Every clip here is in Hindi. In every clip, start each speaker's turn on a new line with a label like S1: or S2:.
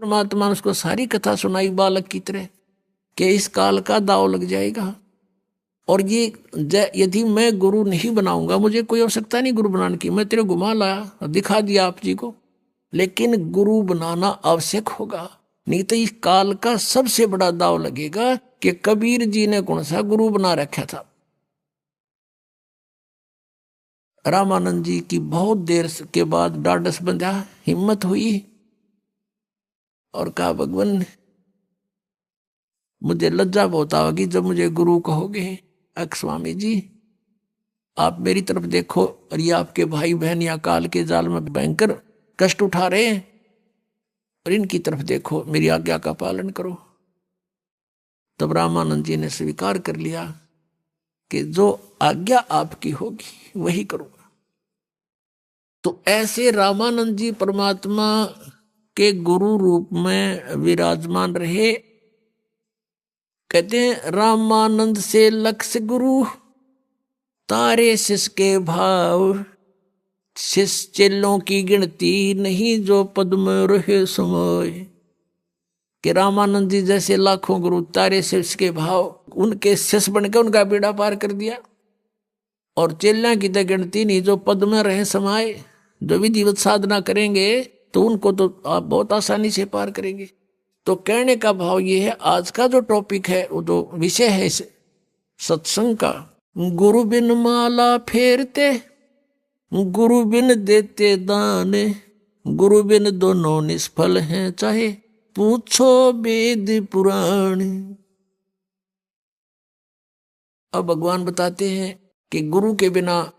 S1: परमात्मा ने उसको सारी कथा सुनाई बालक की तरह कि इस काल का दाव लग जाएगा। और ये यदि मैं गुरु नहीं बनाऊंगा, मुझे कोई आवश्यकता नहीं गुरु बनाने की, मैं तेरे घुमा लाया दिखा दिया आप जी को, लेकिन गुरु बनाना आवश्यक होगा, नहीं तो इस काल का सबसे बड़ा दाव लगेगा कि कबीर जी ने कौन सा गुरु बना रखा था। रामानंद जी की बहुत देर के बाद डाडस बंधा, हिम्मत हुई और कहा भगवान मुझे लज्जा बहुत आवेगी जब मुझे गुरु कहोगे। स्वामी जी आप मेरी तरफ देखो, और ये आपके भाई बहन या काल के जाल में भयंकर कष्ट उठा रहे हैं, और इनकी तरफ देखो, मेरी आज्ञा का पालन करो। तब रामानंद जी ने स्वीकार कर लिया कि जो आज्ञा आपकी होगी वही करूंगा। तो ऐसे रामानंद जी परमात्मा के गुरु रूप में विराजमान रहे। कहते हैं रामानंद से लक्ष्य गुरु तारे शिष्य के भाव, शिष्य चेलों की गिनती नहीं जो पद में रहे समय। कि रामानंद जी जैसे लाखों गुरु तारे शिष्य के भाव, उनके शिष्य बनकर उनका बेड़ा पार कर दिया। और चेलों की तो गिनती नहीं जो पद में रहे समाये, जो विधिवत साधना करेंगे तो उनको तो आप बहुत आसानी से पार करेंगे। तो कहने का भाव ये है, आज का जो टॉपिक है, वो जो विषय है इस सत्संग का, गुरु बिन माला फेरते गुरु बिन देते दान, गुरु बिन दोनों निष्फल हैं चाहे पूछो वेद पुराण। अब भगवान बताते हैं कि गुरु के बिना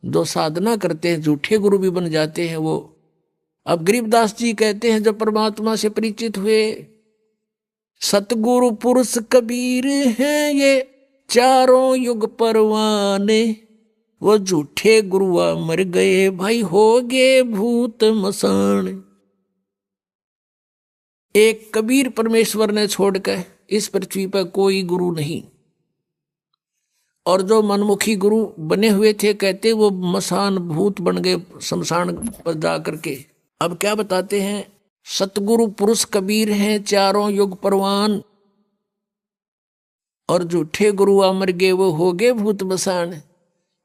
S1: जो साधना करते हैं झूठे गुरु भी बन जाते हैं वो। अब गरीबदास जी कहते हैं जब परमात्मा से परिचित हुए, सतगुरु पुरुष कबीर हैं ये चारों युग परवाने, वो झूठे गुरुआ मर गए भाई हो गए भूत मसान। एक कबीर परमेश्वर ने छोड़कर इस पृथ्वी पर कोई गुरु नहीं, और जो मनमुखी गुरु बने हुए थे कहते वो मसान भूत बन गए शमशान पर जा करके। अब क्या बताते हैं, सतगुरु पुरुष कबीर हैं चारों युग परवान, और झूठे गुरु अमर गे वो हो गए भूत मसान।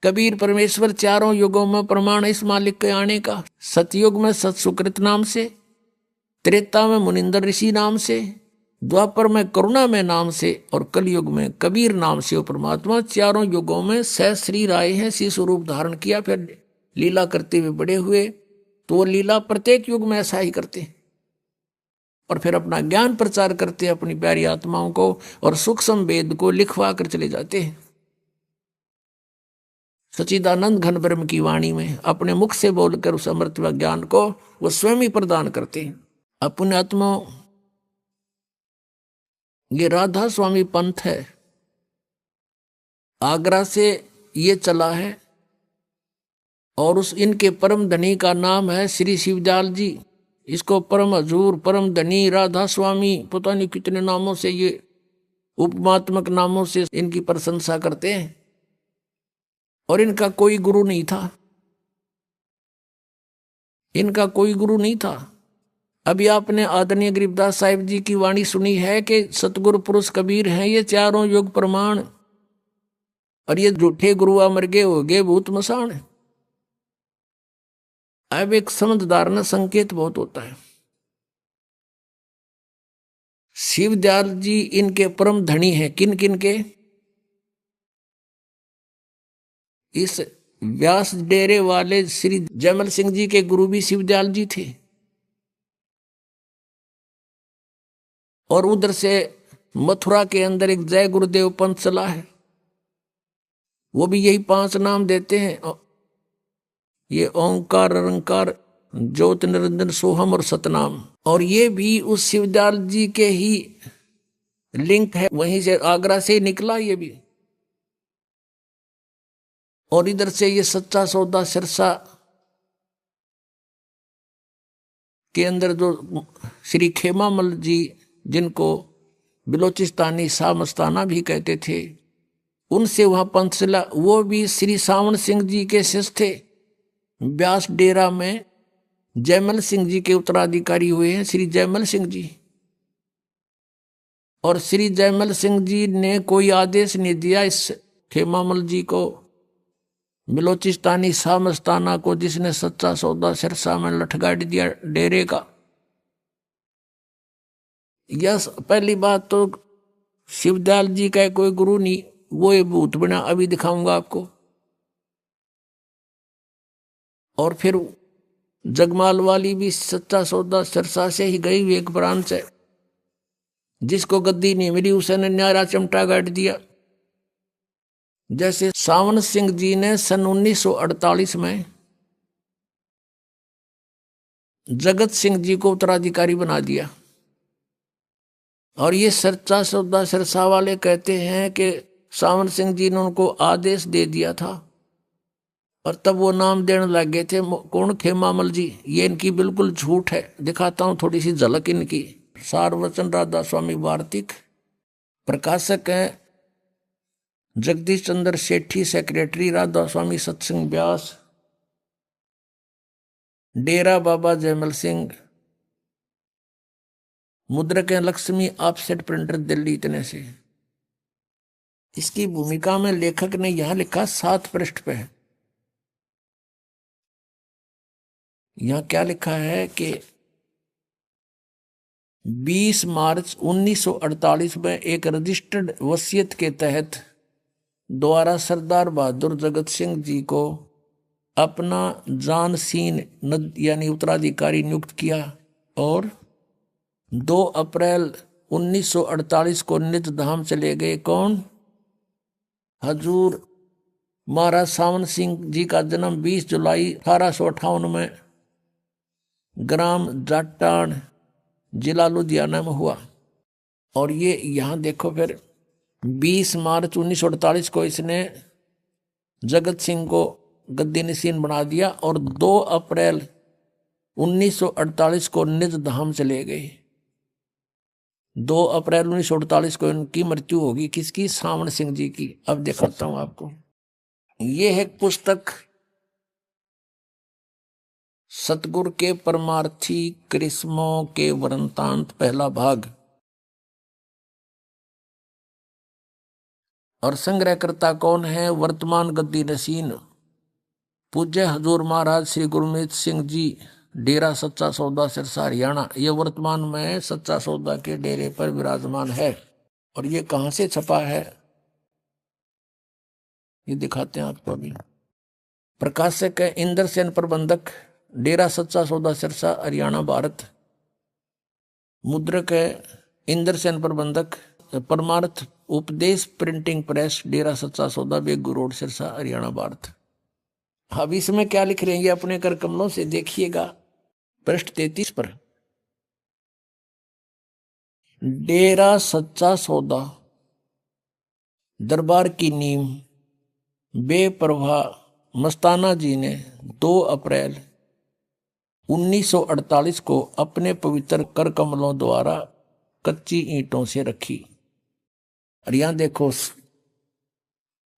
S1: कबीर परमेश्वर चारों युगों में प्रमाण इस मालिक के आने का। सतयुग में सत सुकृत नाम से, त्रेता में मुनिंदर ऋषि नाम से, द्वापर में करुणा में नाम से, और कलयुग में कबीर नाम से वो परमात्मा चारों युगों में सहस्री राय हैं, सी स्वरूप धारण किया, फिर लीला करते हुए बड़े हुए। तो वो लीला प्रत्येक युग में ऐसा ही करते हैं, और फिर अपना ज्ञान प्रचार करते हैं अपनी प्यारी आत्माओं को, और सूक्ष्म वेद को लिखवा कर चले जाते हैं। सच्चिदानंद घन ब्रह्म की वाणी में अपने मुख से बोलकर उस अमृत व ज्ञान को वो स्वयं ही प्रदान करते हैं। अपने आत्मा ये राधा स्वामी पंथ है, आगरा से ये चला है, और उस इनके परम धनी का नाम है श्री शिवदयाल जी। इसको परम हजूर, परम धनी, राधा स्वामी, पता नहीं कितने नामों से, ये उपमात्मक नामों से इनकी प्रशंसा करते हैं। और इनका कोई गुरु नहीं था, इनका कोई गुरु नहीं था। अभी आपने आदरणीय गरीबदास साहिब जी की वाणी सुनी है कि सतगुरु पुरुष कबीर हैं ये चारों युग प्रमाण, और ये झूठे गुरु अमर गे हो गए भूत मसान। अब एक समझदार न संकेत बहुत होता है। शिवदयाल जी इनके परम धनी हैं। किन किन के? इस व्यास डेरे वाले श्री जयमल सिंह जी के गुरु भी शिवदयाल जी थे, और उधर से मथुरा के अंदर एक जय गुरुदेव पंथ चला है, वो भी यही 5 नाम देते हैं, ये ओंकार, अलंकार, ज्योत, निरंजन, सोहम और सतनाम। और ये भी उस शिवदयाल जी के ही लिंक है, वहीं से आगरा से ही निकला ये भी। और इधर से ये सच्चा सौदा सिरसा के अंदर जो श्री खेमामल जी, जिनको बिलोचिस्तानी शाह मस्ताना भी कहते थे, उनसे वहां पंथ चला। वो भी श्री सावन सिंह जी के शिष्य थे। व्यास डेरा में जयमल सिंह जी के उत्तराधिकारी हुए हैं श्री जयमल सिंह जी। और श्री जयमल सिंह जी ने कोई आदेश नहीं दिया इस खेमामल जी को, बिलोचिस्तानी शाह मस्ताना को, जिसने सच्चा सौदा सिरसा में लठगाड़ दिया डेरे का। यह पहली बात तो शिवदयाल जी का कोई गुरु नहीं, वो ये भूत बना, अभी दिखाऊंगा आपको। और फिर जगमाल वाली भी सच्चा सौदा सिरसा से ही गई हुई एक ब्रांच है, जिसको गद्दी नहीं मिली उसने न्यारा चमटा गाड़ दिया। जैसे सावन सिंह जी ने सन 1948 में जगत सिंह जी को उत्तराधिकारी बना दिया। और ये सच्चा सौदा सिरसा वाले कहते हैं कि सावन सिंह जी ने उनको आदेश दे दिया था, और तब वो नाम देने लग गए थे। कौन? खेमामल जी। ये इनकी बिल्कुल झूठ है। दिखाता हूं थोड़ी सी झलक इनकी। सारवचन राधा स्वामी वार्तिक, प्रकाशक हैं जगदीश चंद्र सेठी, सेक्रेटरी राधा स्वामी सत्संग व्यास, डेरा बाबा जयमल सिंह, मुद्रक हैं लक्ष्मी ऑफसेट प्रिंटर दिल्ली। इतने से इसकी भूमिका में लेखक ने यहां लिखा 7 पृष्ठ पे है। यहां क्या लिखा है कि 20 मार्च 1948 में एक रजिस्टर्ड वसीयत के तहत द्वारा सरदार बहादुर जगत सिंह जी को अपना जानसीन यानी उत्तराधिकारी नियुक्त किया, और 2 अप्रैल 1948 को निज धाम चले गए। कौन? हजूर महाराज सावन सिंह जी का जन्म 20 जुलाई 1858 में ग्राम जाटान जिला लुधियाना में हुआ। और ये यहां देखो फिर 20 मार्च 1948 को इसने जगत सिंह को गद्दी नशीन बना दिया, और 2 अप्रैल 1948 को निज धाम चले गए। 2 अप्रैल 1948 को इनकी मृत्यु होगी। किसकी? सावन सिंह जी की। अब दिखाता हूं आपको। ये है पुस्तक सतगुरु के परमार्थी करिश्मों के वृंतांत, पहला भाग। और संग्रहकर्ता कौन है? वर्तमान गद्दी नशीन पूज्य हजूर महाराज श्री गुरमीत सिंह जी, डेरा सच्चा सौदा सिरसा हरियाणा। ये वर्तमान में सच्चा सौदा के डेरे पर विराजमान है। और ये कहां से छपा है ये दिखाते हैं आपको अभी। प्रकाशक है इंद्र सेन, प्रबंधक डेरा सच्चा सौदा सिरसा हरियाणा भारत। मुद्रक है इंद्र सेन, प्रबंधक परमार्थ उपदेश प्रिंटिंग प्रेस, डेरा सच्चा सौदा बेगू रोड सिरसा हरियाणा भारत। अब इसमें क्या लिख रहे हैं अपने कर कमलों से देखिएगा। पृष्ठ 33 पर डेरा सच्चा सौदा दरबार की नींव बेपरवाह मस्ताना जी ने 2 अप्रैल 1948 को अपने पवित्र कर कमलों द्वारा कच्ची ईंटों से रखी। और यहां देखो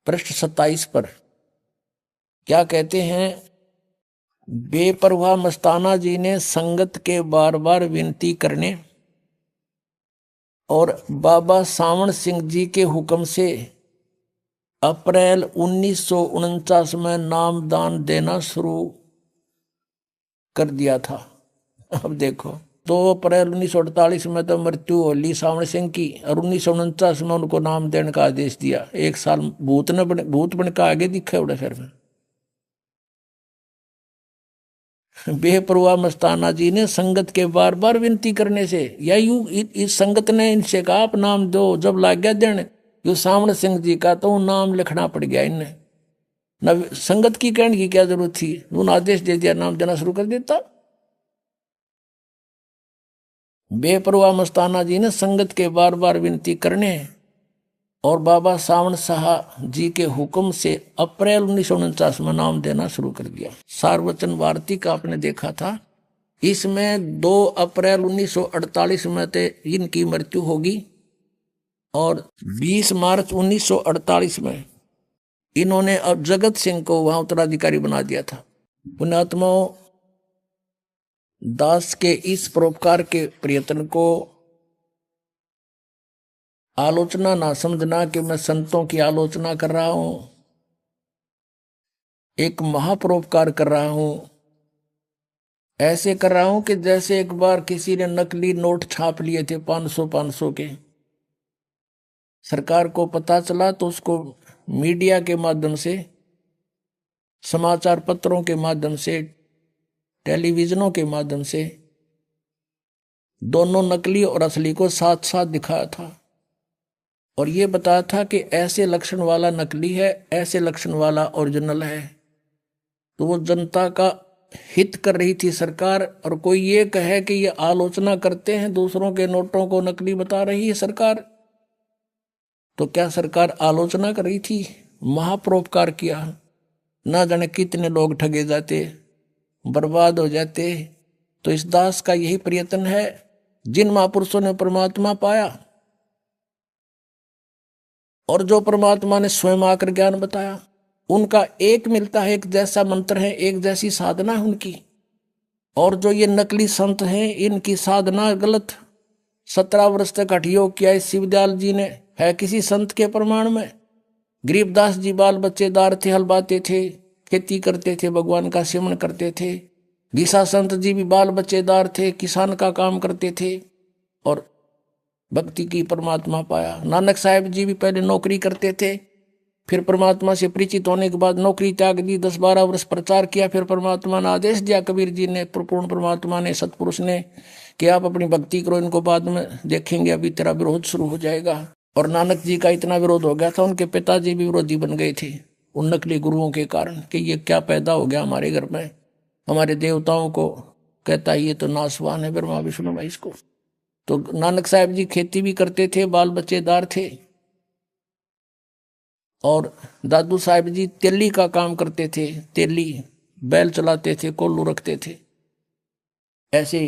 S1: पृष्ठ 27 पर क्या कहते हैं? बेपरवाह मस्ताना जी ने संगत के बार बार विनती करने और बाबा सावन सिंह जी के हुक्म से अप्रैल 1949 में नामदान देना शुरू कर दिया था। अब देखो 2 अप्रैल 1948 में तो मृत्यु होली सावन सिंह की, और 1949 में उनको नाम देने का आदेश दिया। 1 साल भूत बन का आगे दिखा उड़े फिर में। बेपरवाह मस्ताना जी ने संगत के बार बार विनती करने से, या यूं इस संगत ने इनसे कहा आप नाम दो। जब लाग गया देने यो सावन सिंह जी का, तो नाम लिखना पड़ गया इन्हें। न संगत की कहने की क्या जरूरत थी, उन्होंने आदेश दे दिया, नाम देना शुरू कर देता। बेपरवाह मस्ताना जी ने संगत के बार बार विनती करने और बाबा सावन शाह जी के हुक्म से अप्रैल 1949 में नाम देना शुरू कर दिया। सारवचन वार्तिक आपने देखा था, इसमें 2 अप्रैल 1948 में ते इनकी मृत्यु होगी, और 20 मार्च 1948 में इन्होंने अब जगत सिंह को वहां उत्तराधिकारी बना दिया था। पुण्यात्माओं, दास के इस परोपकार के प्रयत्न को आलोचना ना समझना कि मैं संतों की आलोचना कर रहा हूं, एक महापरोपकार कर रहा हूं। ऐसे कर रहा हूं कि जैसे एक बार किसी ने नकली नोट छाप लिए थे 500 के, सरकार को पता चला तो उसको मीडिया के माध्यम से, समाचार पत्रों के माध्यम से, टेलीविजनों के माध्यम से दोनों नकली और असली को साथ साथ दिखाया था और ये बताया था कि ऐसे लक्षण वाला नकली है, ऐसे लक्षण वाला ओरिजिनल है। तो वो जनता का हित कर रही थी सरकार। और कोई ये कहे कि ये आलोचना करते हैं, दूसरों के नोटों को नकली बता रही है सरकार, तो क्या सरकार आलोचना कर रही थी? महापरोपकार किया। ना जाने कितने लोग ठगे जाते, बर्बाद हो जाते। तो इस दास का यही प्रयत्न है। जिन महापुरुषों ने परमात्मा पाया और जो परमात्मा ने स्वयं आकर ज्ञान बताया, उनका एक मिलता है, एक जैसा मंत्र है, एक जैसी साधना है उनकी। और जो ये नकली संत हैं, इनकी साधना गलत। 17 वर्ष तक हठ योग किया इस शिवदयाल जी ने, है किसी संत के प्रमाण में? गरीबदास जी बाल बच्चेदार थे, हल बाते थे, खेती करते थे, भगवान का सेवन करते थे। गीसा संत जी भी बाल बच्चेदार थे, किसान का काम करते थे और भक्ति की परमात्मा पाया। नानक साहब जी भी पहले नौकरी करते थे, फिर परमात्मा से परिचित होने के बाद नौकरी त्याग दी, 10-12 वर्ष प्रचार किया, फिर परमात्मा ने आदेश दिया, कबीर जी ने, पूर्ण परमात्मा ने, सतपुरुष ने, कि आप अपनी भक्ति करो, इनको बाद में देखेंगे, अभी तेरा विरोध शुरू हो जाएगा। और नानक जी का इतना विरोध हो गया था, उनके पिताजी भी विरोधी बन गए थे उन नकली गुरुओं के कारण, कि ये क्या पैदा हो गया हमारे घर में, हमारे देवताओं को कहता है ये तो नासवान है, ब्रह्मा विष्णु महेश को। तो नानक साहब जी खेती भी करते थे, बाल बच्चेदार थे। और दादू साहब जी तेली का काम करते थे, तेली बैल चलाते थे, कोल्लू रखते थे। ऐसे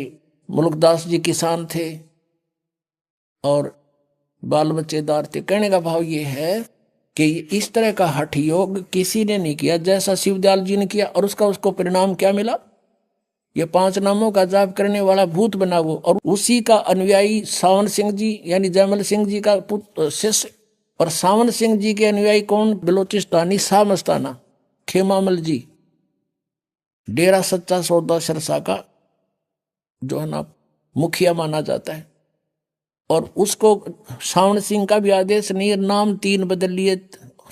S1: मुल्कदास जी किसान थे और बाल बच्चेदार थे। कहने का भाव ये है कि इस तरह का हठ योग किसी ने नहीं किया जैसा शिवदयाल जी ने किया। और उसको परिणाम क्या मिला? ये 5 नामों का जाप करने वाला भूत बना वो। और उसी का अनुयायी सावन सिंह जी यानी जयमल सिंह जी का पुत्र शिष्य। और सावन सिंह जी के अनुयायी कौन? बलोचिस्तानी शाह मस्ताना खेमामल जी, डेरा सच्चा सौदा सिरसा का जो है ना मुखिया माना जाता है। और उसको सावन सिंह का भी आदेश नहीं, नाम 3 बदल लिए,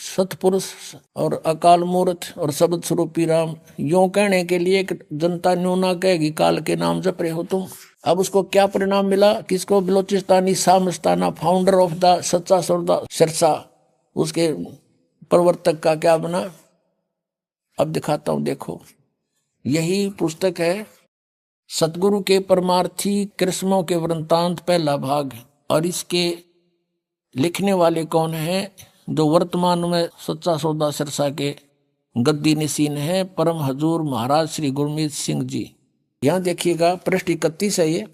S1: सतपुरुष और अकाल मूर्त और शब्द स्वरूपी राम। यूं कहने के लिए कि जनता न्यू ना कहेगी काल के नाम जप रहे हो तुम। अब उसको क्या परिणाम मिला? किसको? बलोचिस्तानी शाह मस्ताना, फाउंडर ऑफ द सच्चा सौदा सिरसा, उसके प्रवर्तक का क्या बना? अब दिखाता हूं, देखो। यही पुस्तक है सतगुरु के परमार्थी कृष्णों के वृंतांत, पहला भाग। और इसके लिखने वाले कौन हैं? जो वर्तमान में सच्चा सौदा सिरसा के गद्दी नशीन है, परम हजूर महाराज श्री गुरमीत सिंह जी। यहां देखिएगा, पृष्ठ 31 है ये।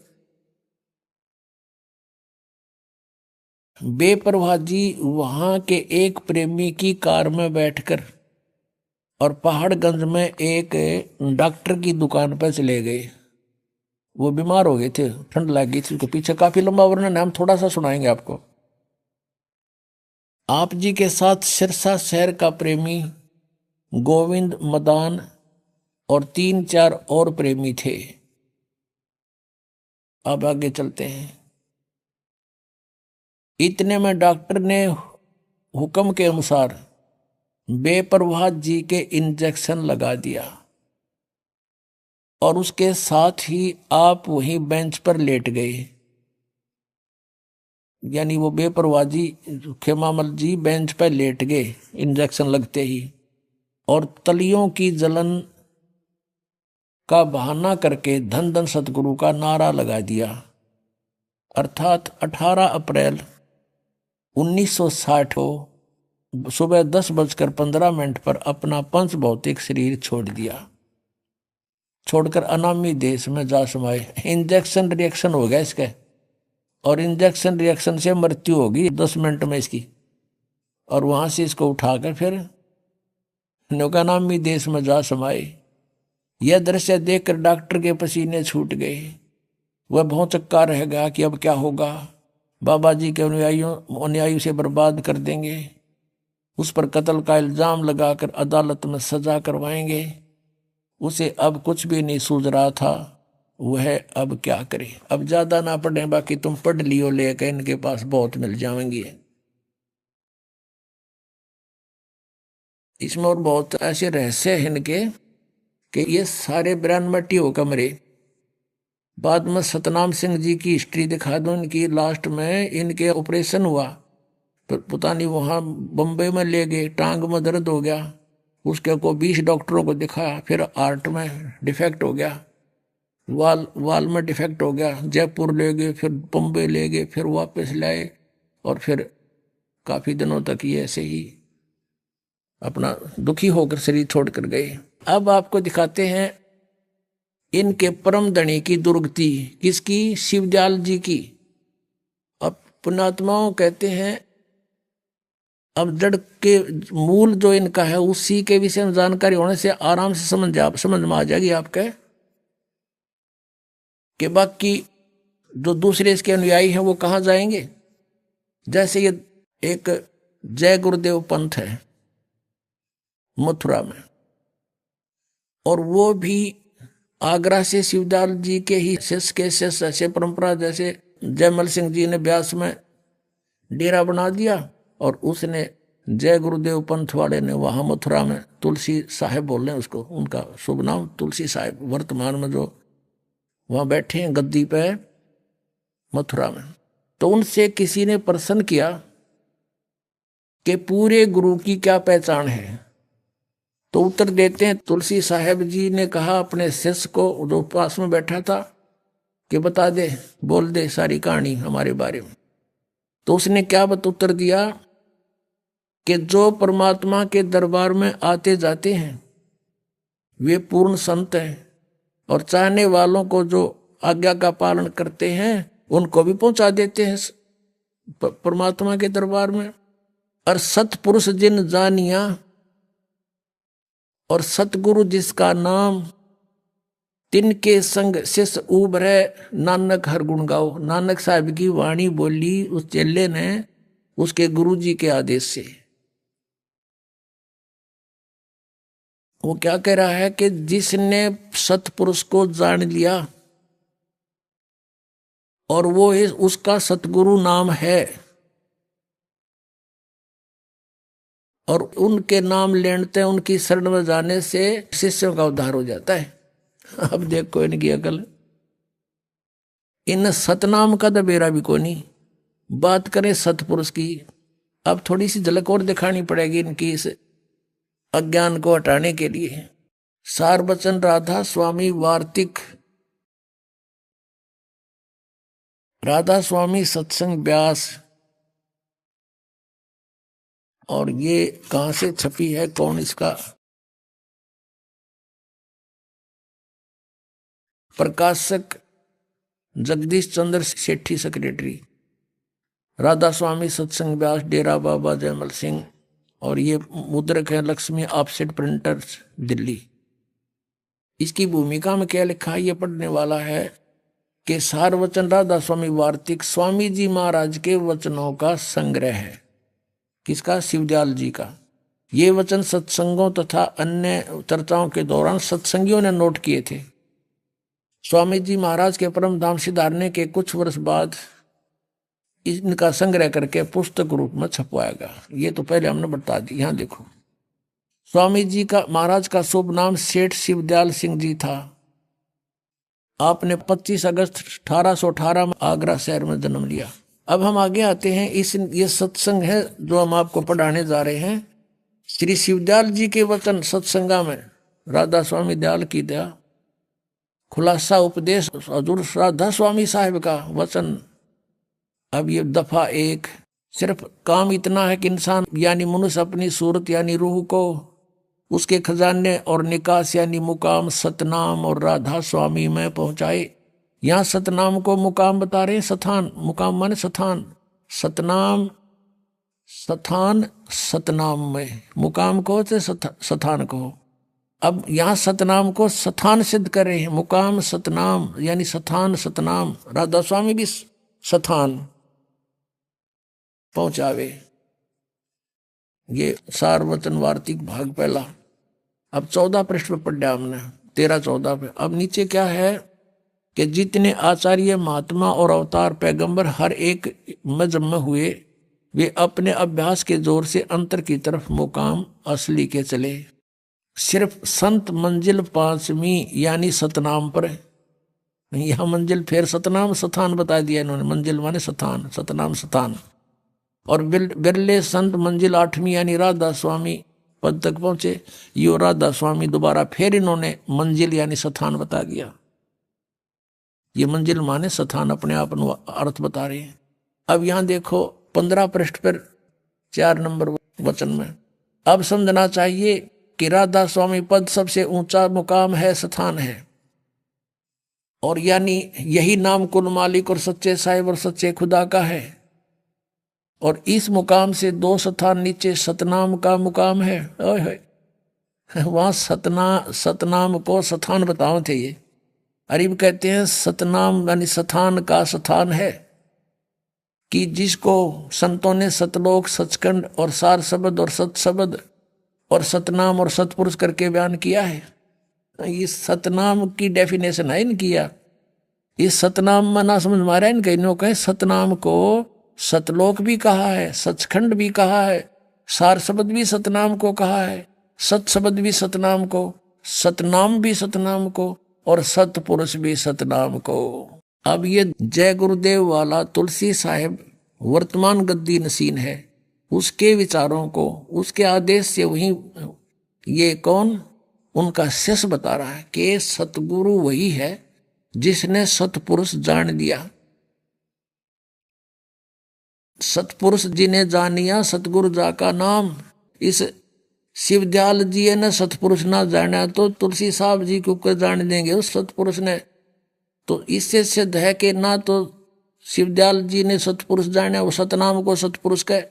S1: बेपरवाह जी वहां के एक प्रेमी की कार में बैठकर और पहाड़गंज में एक डॉक्टर की दुकान पर चले गए। वो बीमार हो गए थे, ठंड लग गई थी उसको। पीछे काफी लंबा वर्णन है, हम थोड़ा सा सुनाएंगे आपको। आप जी के साथ सिरसा शहर का प्रेमी गोविंद, मदान और 3-4 और प्रेमी थे। अब आगे चलते हैं। इतने में डॉक्टर ने हुक्म के अनुसार बेपरवाह जी के इंजेक्शन लगा दिया और उसके साथ ही आप वहीं बेंच पर लेट गए। यानी वो बेपरवाह जी, खेमामल जी बेंच पर लेट गए इंजेक्शन लगते ही, और तलियों की जलन का बहाना करके धन धन सतगुरु का नारा लगा दिया। अर्थात 18 अप्रैल 1960 को सुबह 10:15 पर अपना पंच भौतिक शरीर छोड़ दिया, छोड़कर अनामी देश में जा समाये। इंजेक्शन रिएक्शन हो गया इसका, और इंजेक्शन रिएक्शन से मृत्यु होगी 10 मिनट में इसकी। और वहां से इसको उठाकर फिर अनामी देश में जा समाये। यह दृश्य देखकर डॉक्टर के पसीने छूट गए। वह भौचक्का रह गया कि अब क्या होगा। बाबा जी के अनुयायी उसे बर्बाद कर देंगे, उस पर कत्ल का इल्जाम लगाकर अदालत में सजा करवाएंगे। उसे अब कुछ भी नहीं सूझ रहा था, वह अब क्या करे। अब ज्यादा ना पढ़े, बाकी तुम पढ़ लियो, लेकर इनके पास बहुत मिल जाएंगे। इसमें और बहुत ऐसे रहस्य हैं इनके कि ये सारे 92 हो कमरे। बाद में सतनाम सिंह जी की हिस्ट्री दिखा दो इनकी। लास्ट में इनके ऑपरेशन हुआ, पर पता नहीं वहां बम्बई में ले गए, टांग में दर्द हो गया, उसके को 20 डॉक्टरों को दिखाया, फिर हार्ट में डिफेक्ट हो गया, वाल में डिफेक्ट हो गया, जयपुर ले गए, फिर बम्बई ले गए, फिर वापस लाए, और फिर काफी दिनों तक ये ऐसे ही अपना दुखी होकर शरीर छोड़कर गए। अब आपको दिखाते हैं इनके परम धनी की दुर्गति। किसकी? शिवदयाल जी की। अब पुण्यात्माओं कहते हैं अब जड़ के मूल जो इनका है उसी के विषय में जानकारी होने से आराम से समझ में आ जाएगी आपके कि बाकी जो दूसरे इसके अनुयायी हैं वो कहाँ जाएंगे। जैसे ये एक जय गुरुदेव पंथ है मथुरा में, और वो भी आगरा से शिवदयाल जी के ही शिष्य के शिष्य ऐसे परंपरा, जैसे जयमल सिंह जी ने ब्यास में डेरा बना दिया, और उसने जय गुरुदेव पंथ वाले ने वहां मथुरा में तुलसी साहेब बोल रहे हैं उसको, उनका शुभ नाम तुलसी साहेब, वर्तमान में जो वहां बैठे हैं गद्दी पे मथुरा में। तो उनसे किसी ने प्रश्न किया कि पूरे गुरु की क्या पहचान है। तो उत्तर देते हैं तुलसी साहेब जी ने कहा अपने शिष्य को जो पास में बैठा था कि बता दे, बोल दे सारी कहानी हमारे बारे में। तो उसने क्या उत्तर दिया कि जो परमात्मा के दरबार में आते जाते हैं वे पूर्ण संत हैं, और चाहने वालों को जो आज्ञा का पालन करते हैं उनको भी पहुंचा देते हैं परमात्मा के दरबार में। और सतपुरुष जिन जानिया, और सतगुरु जिसका नाम, तिनके संग शिष्य उभरे नानक हर गुण गाओ। नानक साहब की वाणी बोली उस चेले ने उसके गुरु जी के आदेश से। वो क्या कह रहा है कि जिसने सतपुरुष को जान लिया और वो उसका सतगुरु नाम है, और उनके नाम लेते उनकी शरण में जाने से शिष्यों का उद्धार हो जाता है। अब देखो इनकी अकल, इन सतनाम का तो बेरा भी को नहीं। बात करें सतपुरुष की, अब थोड़ी सी झलक और दिखानी पड़ेगी इनकी इस अज्ञान को हटाने के लिए। सारबचन राधा स्वामी वार्तिक, राधा स्वामी सत्संग व्यास, और ये कहां से छपी है, कौन इसका प्रकाशक? जगदीश चंद्र सेठी सेक्रेटरी। राधा स्वामी सत्संग व्यास, डेरा बाबा जयमल सिंह, और ये मुद्रक है लक्ष्मी ऑफसेट प्रिंटर्स दिल्ली। इसकी भूमिका में क्या लिखा है ये पढ़ने वाला है कि सारवचन राधा स्वामी वार्तिक स्वामी जी महाराज के वचनों का संग्रह है। किसका? शिवदयाल जी का। ये वचन सत्संगों तथा अन्य चर्चाओं के दौरान सत्संगियों ने नोट किए थे। स्वामी जी महाराज के परम धाम सिधारने के कुछ वर्ष बाद इनका संग्रह करके पुस्तक रूप में छपवाएगा। ये तो पहले हमने बता दी। यहां देखो, स्वामी जी का महाराज का शुभ नाम सेठ शिवदयाल सिंह जी था। आपने 25 अगस्त 1818 में आगरा शहर में जन्म लिया। अब हम आगे आते हैं। ये सत्संग है जो हम आपको पढ़ाने जा रहे हैं। श्री शिवदयाल जी के वचन सत्संगा में राधा स्वामी दयाल की दया, खुलासा उपदेश हजूर राधा स्वामी साहिब का वचन। अब ये दफा 1। सिर्फ काम इतना है कि इंसान यानी मनुष्य अपनी सूरत यानी रूह को उसके खजाने और निकास यानी मुकाम सतनाम और राधा स्वामी में पहुंचाए। यहां सतनाम को मुकाम बता रहे हैं। सथान, मुकाम माने सथान, सतनाम सथान, सतनाम में मुकाम को से सथान को। अब यहाँ सतनाम को सथान सिद्ध कर रहे हैं, मुकाम सतनाम यानी सथान सतनाम। राधा स्वामी भी सथान पहुंचावे। ये सारवचन वार्तिक भाग पहला। अब 14 पृष्ठ पे पढ़ा हमने, 13-14 पे। अब नीचे क्या है कि जितने आचार्य महात्मा और अवतार पैगंबर हर एक मजहब में हुए, वे अपने अभ्यास के जोर से अंतर की तरफ मुकाम असली के चले। सिर्फ संत मंजिल 5वीं यानी सतनाम पर है। यह मंजिल फिर सतनाम सथान बता दिया इन्होंने, मंजिल माने सथान, सतनाम सथान। और बिरले संत मंजिल 8वीं यानी राधा स्वामी पद तक पहुंचे। यो राधा स्वामी दोबारा फिर इन्होंने मंजिल यानी सथान बता दिया। ये मंजिल माने सथान अपने आप अर्थ बता रहे हैं। अब यहां देखो 15 पृष्ठ पर 4 नंबर वचन में, अब समझना चाहिए कि राधा स्वामी पद सबसे ऊंचा मुकाम है, स्थान है। और यानी यही नाम कुल मालिक और सच्चे साहिब और सच्चे खुदा का है। और इस मुकाम से 2 स्थान नीचे सतनाम का मुकाम है। वहां सतनाम को स्थान बताओ थे ये। अरीब कहते हैं सतनाम यानी स्थान का स्थान है कि जिसको संतों ने सतलोक सचखंड और सार शब्द और सत शब्द और सतनाम और सतपुरुष करके बयान किया है। ये सतनाम की डेफिनेशन है इनकी। इस सतनाम में ना समझ मारा इनके, इन्हों कहे सतनाम को सतलोक भी कहा है, सचखंड भी कहा है, सार शब्द भी सतनाम को कहा है, सत शब्द भी सतनाम को, सतनाम भी सतनाम को और सतपुरुष भी सतनाम को। अब ये जय गुरुदेव वाला तुलसी साहिब वर्तमान गद्दी नसीन है, उसके विचारों को उसके आदेश से वही ये कौन उनका शिष्य बता रहा है कि सतगुरु वही है जिसने सतपुरुष जान दिया। सतपुरुष जिन्हें जानिया सतगुरु जा का नाम। इस शिवदयाल जी ने सतपुरुष ना जाना तो तुलसी साहब जी को कर जान देंगे उस सतपुरुष ने। तो इससे सिद्ध है कि ना तो शिवदयाल जी ने सतपुरुष जाना, वो सतनाम को सतपुरुष कहे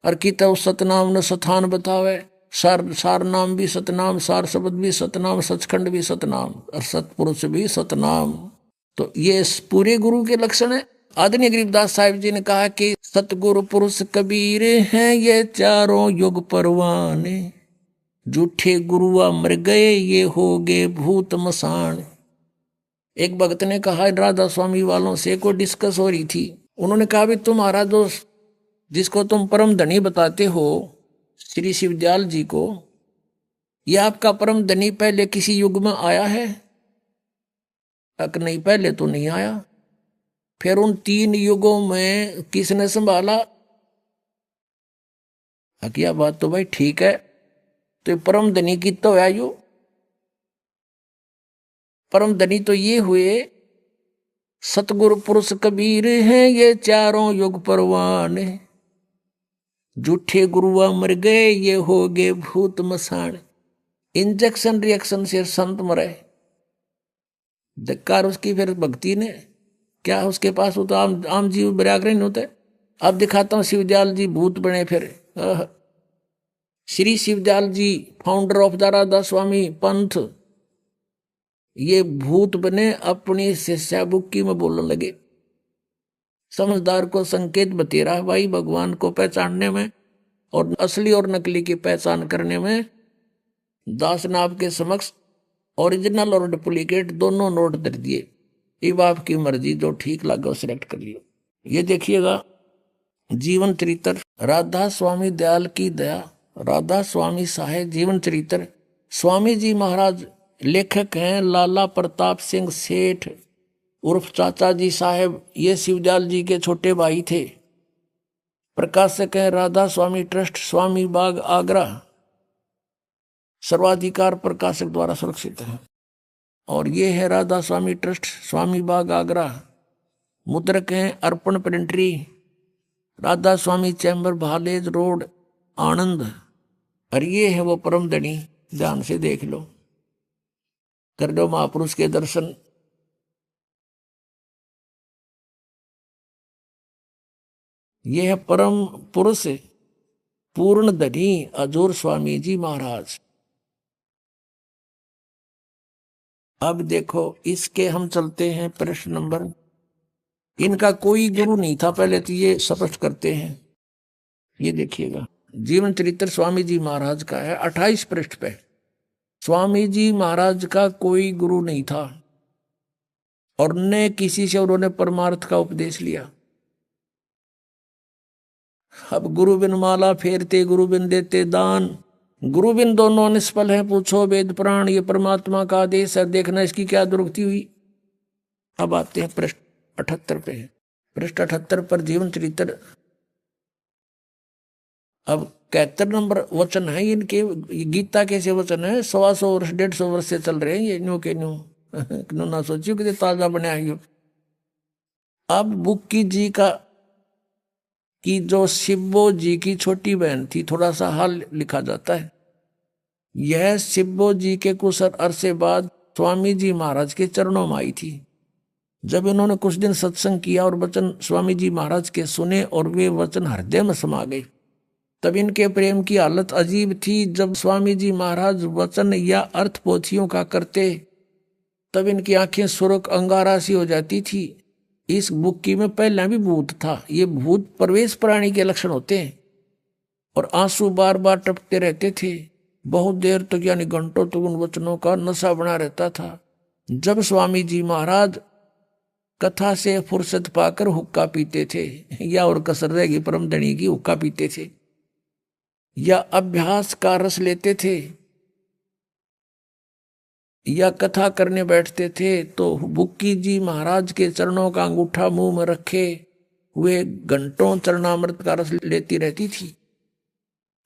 S1: और किता उस सतनाम ने सथान बतावे। सार नाम भी सतनाम, सार शब्द भी सतनाम, सचखंड भी सतनाम और सतपुरुष भी सतनाम। तो ये पूरे गुरु के लक्षण है। आदरणीय गरीबदास साहिब जी ने कहा कि सतगुरु पुरुष कबीर हैं ये चारों युग परवाने, झूठे गुरुआ मर गए ये हो गए भूत मसान। एक भक्त ने कहा राधा स्वामी वालों से कोई डिस्कस हो रही थी, उन्होंने कहा भी तुम्हारा दोस्त जिसको तुम परम धनी बताते हो श्री शिवदयाल जी को, यह आपका परम धनी पहले किसी युग में आया है? नहीं, पहले तो नहीं आया। फिर उन 3 युगों में किसने संभाला? क्या बात तो भाई ठीक है, तो परम धनी की तो है यो। परम धनी तो ये हुए सतगुरु पुरुष कबीर हैं ये चारों युग परवान, झूठे गुरुआ मर गए ये हो गए भूत मसान। इंजेक्शन रिएक्शन से संत मरे, धिक्कार उसकी फिर भक्ति ने क्या उसके पास हो तो आम जीव बराग्रह नहीं होते। अब दिखाता हूं शिवदयाल जी भूत बने फिर। श्री शिवदयाल जी फाउंडर ऑफ द राधा स्वामी पंथ, ये भूत बने अपनी शिष्या बुक्की में बोलने लगे। समझदार को संकेत बतेरा भाई भगवान को पहचानने में और असली और नकली की पहचान करने में। दास ने आपके समक्ष ओरिजिनल और डुप्लीकेट दोनों नोट दे दिए, ये आपकी मर्जी जो ठीक लगा वो सिलेक्ट कर लियो। ये देखिएगा जीवन चरित्र राधा स्वामी दयाल की दया, राधा स्वामी साहेब जीवन चरित्र। स्वामी जी महाराज लेखक हैं लाला प्रताप सिंह सेठ उर्फ चाचा जी साहेब, ये शिवदयाल जी के छोटे भाई थे। प्रकाशक हैं राधा स्वामी ट्रस्ट, स्वामी बाग आगरा, सर्वाधिकार प्रकाशक द्वारा सुरक्षित है। और ये है राधा स्वामी ट्रस्ट, स्वामी बाग आगरा। मुद्रक हैं अर्पण प्रिंटरी, राधा स्वामी चैम्बर भालेज रोड आनंद। और ये है वो परम धनी, ध्यान से देख लो, कर लो महापुरुष के दर्शन। ये है परम पुरुष पूर्ण धनी अजूर स्वामी जी महाराज। अब देखो इसके हम चलते हैं प्रश्न नंबर। इनका कोई गुरु नहीं था, पहले तो ये स्पष्ट करते हैं। ये देखिएगा, जीवन चरित्र स्वामी जी महाराज का है 28 पृष्ठ पे। स्वामी जी महाराज का कोई गुरु नहीं था और न किसी से उन्होंने परमार्थ का उपदेश लिया। अब गुरु बिन माला फेरते, गुरु बिन देते दान, गुरु बिन दोनों निष्फल है, पूछो वेद पुराण, ये परमात्मा का आदेश है, देखना इसकी क्या दुर्गति हुई। अब आते हैं पृष्ठ 78 पे। पृष्ठ 78 पर जीवन चरित्र। अब 71 नंबर वचन है इनके। गीता कैसे वचन है, 125 वर्ष 150 वर्ष से चल रहे हैं ये, न्यू के न्यू न्यू ना सोचियो कि ताजा बना है। अब बुक्की जी का कि जो शिवो जी की छोटी बहन थी, थोड़ा सा हाल लिखा जाता है। यह शिवो जी के कुछ अरसे बाद स्वामी जी महाराज के चरणों में आई थी। जब इन्होंने कुछ दिन सत्संग किया और वचन स्वामी जी महाराज के सुने और वे वचन हृदय में समा गए, तब इनके प्रेम की हालत अजीब थी। जब स्वामी जी महाराज वचन या अर्थ पोथियों का करते, तब इनकी आंखें सुर्ख अंगारा सी हो जाती थी। इस बुक्की में पहले भी भूत था। ये भूत प्रवेश प्राणी के लक्षण होते हैं और आंसू बार बार टपकते रहते थे। बहुत देर तक यानी घंटों तक उन वचनों का नशा बना रहता था। जब स्वामी जी महाराज कथा से फुर्सत पाकर हुक्का पीते थे, या और कसर रहेगी परमधनी की, हुक्का पीते थे या अभ्यास का रस लेते थे या कथा करने बैठते थे, तो बुक्की जी महाराज के चरणों का अंगूठा मुंह में रखे हुए घंटों चरणामृत का रस लेती रहती थी।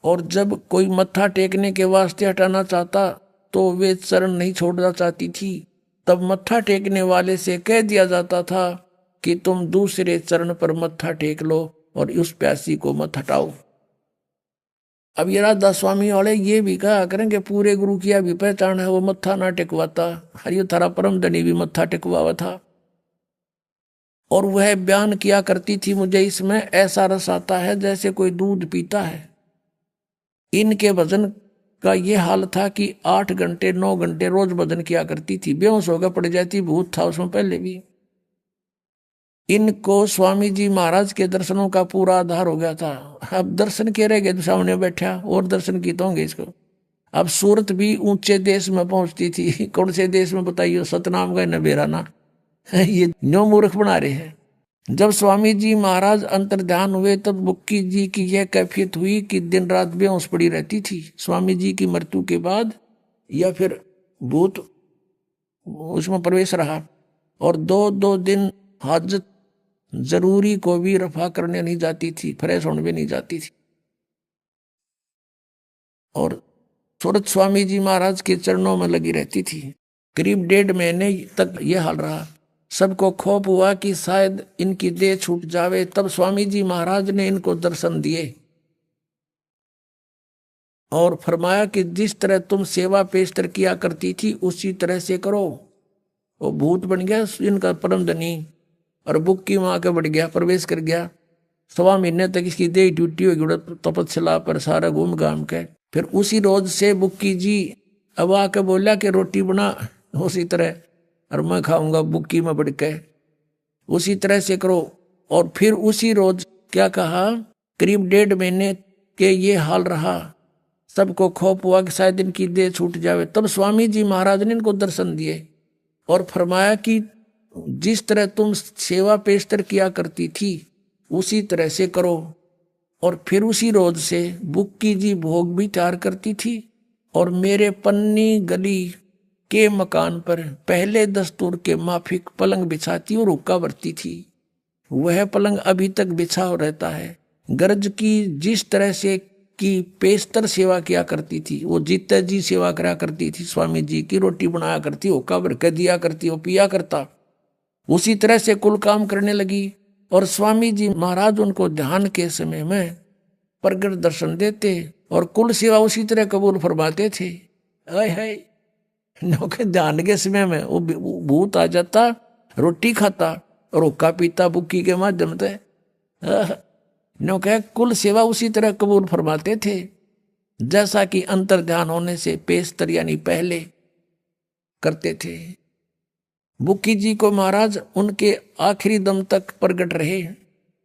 S1: और जब कोई मत्था टेकने के वास्ते हटाना चाहता तो वे चरण नहीं छोड़ना चाहती थी। तब मत्था टेकने वाले से कह दिया जाता था कि तुम दूसरे चरण पर मत्था टेक लो और उस प्यासी को मत हटाओ। अब ये राधा स्वामी वाले ये भी कहा करेंगे पूरे गुरु की भी पहचान है, वो मत्था ना टेकवाता। हरियो थारा परम धनी भी मत्था टेकवावा था। और वह बयान किया करती थी, मुझे इसमें ऐसा रस आता है जैसे कोई दूध पीता है। इनके भजन का ये हाल था कि 8 घंटे 9 घंटे रोज भजन किया करती थी। बेहोश होकर पड़ जाती, भूत था उसमें पहले भी। इनको स्वामी जी महाराज के दर्शनों का पूरा आधार हो गया था। अब दर्शन के रह गए, सामने बैठा और दर्शन की तो होंगे इसको। अब सूरत भी ऊंचे देश में पहुंचती थी। कौन से देश में बताइए, सतनाम गए न बेराना ये न्यो मूर्ख बना रहे हैं। जब स्वामी जी महाराज अंतर ध्यान हुए तब बुक्की जी की यह कैफियत हुई कि दिन रात बेहोश पड़ी रहती थी। स्वामी जी की मृत्यु के बाद या फिर भूत उसमें प्रवेश रहा और 2-2 दिन हाजत जरूरी को भी रफा करने नहीं जाती थी, फ्रेश होने भी नहीं जाती थी। और सूरत स्वामी जी महाराज के चरणों में लगी रहती थी। करीब 1.5 महीने तक यह हाल रहा। सबको खौफ हुआ कि शायद इनकी देह छूट जावे। तब स्वामी जी महाराज ने इनको दर्शन दिए और फरमाया कि जिस तरह तुम सेवा पेशतर किया करती थी उसी तरह से करो। वो भूत बन गया इनका परम धनी और बुक्की में आके बढ़ गया, प्रवेश कर गया। 1.25 महीने तक इसकी देह टूटी हुई तपस्या पर सारा घूम घाम के फिर उसी रोज से बुक्की जी अब आके बोला कि रोटी बना उसी तरह, और मैं खाऊंगा बुक्की में बढ़ के, उसी तरह से करो। और फिर उसी रोज क्या कहा, करीब 1.5 महीने के ये हाल रहा। सबको खौफ हुआ कि शायद इनकी देह छूट जावे। तब स्वामी जी महाराज ने इनको दर्शन दिए और फरमाया कि जिस तरह तुम सेवा पेशतर किया करती थी उसी तरह से करो। और फिर उसी रोज से बुक्की जी भोग भी तैयार करती थी और मेरे पन्नी गली के मकान पर पहले दस्तूर के माफिक पलंग बिछाती और हुक्का भरती थी। वह पलंग अभी तक बिछा रहता है। गर्ज की जिस तरह से की पेशतर सेवा किया करती थी, वो जीता जी सेवा करा करती थी। स्वामी जी की रोटी बनाया करती, हुक्का भर के दिया करती, वो पिया करता। उसी तरह से कुल काम करने लगी और स्वामी जी महाराज उनको ध्यान के समय में प्रगट दर्शन देते और कुल सेवा उसी तरह कबूल फरमाते थे। हाय नौके ध्यान के समय में वो भूत आ जाता, रोटी खाता और हुक्का पीता बुक्की के माध्यम से। नौके कुल सेवा उसी तरह कबूल फरमाते थे जैसा कि अंतर ध्यान होने से पेशतर यानी पहले करते थे। बुक्की जी को महाराज उनके आखिरी दम तक प्रकट रहे,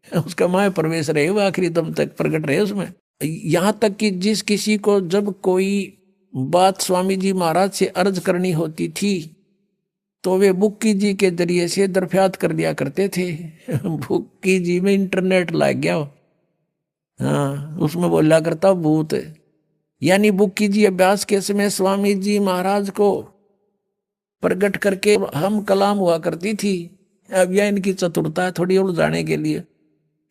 S1: उसका माय प्रवेश रहे, वो आखिरी दम तक प्रकट रहे उसमें। यहाँ तक कि जिस किसी को जब कोई बात स्वामी जी महाराज से अर्ज करनी होती थी तो वे बुक्की जी के जरिए से दरफियात कर दिया करते थे। बुक्की जी में इंटरनेट लग गया हो। हाँ, उसमें बोला करता भूत। यानी बुक्की जी अभ्यास के समय स्वामी जी महाराज को प्रकट करके हम कलाम हुआ करती थी। अब यह इनकी चतुरता है थोड़ी उलझाने के लिए।